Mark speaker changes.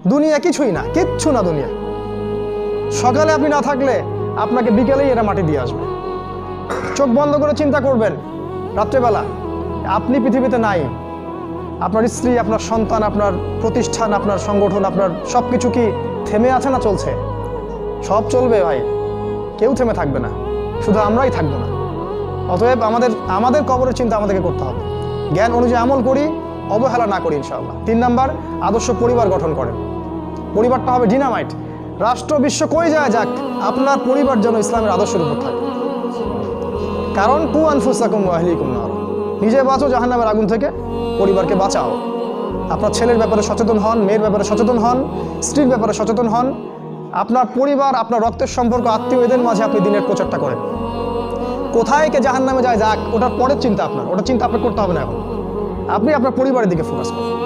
Speaker 1: দুনিয়া কিছুই না, কিচ্ছু না দুনিয়া। সকালে আপনি না থাকলে আপনাকে বিকেলেই এরা মাটি দিয়ে আসবে। চোখ বন্ধ করে চিন্তা করবেন, রাত্রেবেলা আপনি পৃথিবীতে নাই, আপনার স্ত্রী, আপনার সন্তান, আপনার প্রতিষ্ঠান, আপনার সংগঠন, আপনার সব কিছু কি থেমে আছে না চলছে? সব চলবে ভাই, কেউ থেমে থাকবে না, শুধু আমরাই থাকবো না। অতএব আমাদের কবরের চিন্তা আমাদেরকে করতে হবে। জ্ঞান অনুযায়ী আমল করি, অবহেলা না করি ইনশাআল্লাহ। 3 নাম্বার, আদর্শ পরিবার গঠন করেন। পরিবারটা হবে ডিনামাইট। রাষ্ট্র বিশ্ব কই যায় যাক, আপনার পরিবার যেন ইসলামের আদর্শের উপর থাকে। কারণ কু আনফুসাকুম ওয়া আহলিকুম নার, নিজে বাঁচো জাহান্নামের আগুন থেকে, পরিবারকে বাঁচাও। আপনার ছেলের ব্যাপারে সচেতন হন, মেয়ের ব্যাপারে সচেতন হন, স্ত্রীর ব্যাপারে সচেতন হন। আপনার পরিবার, আপনার রক্তের সম্পর্ক, আত্মীয়, এদের মাঝে আপনি দিনের প্রচারটা করেন। কোথায় কে জাহান্নামে যায় যাক, ওটার পরের চিন্তা আপনার, ওটা চিন্তা আপনার করতে হবে না। এখন আপনি আপনার পরিবারের দিকে ফোকাস করুন।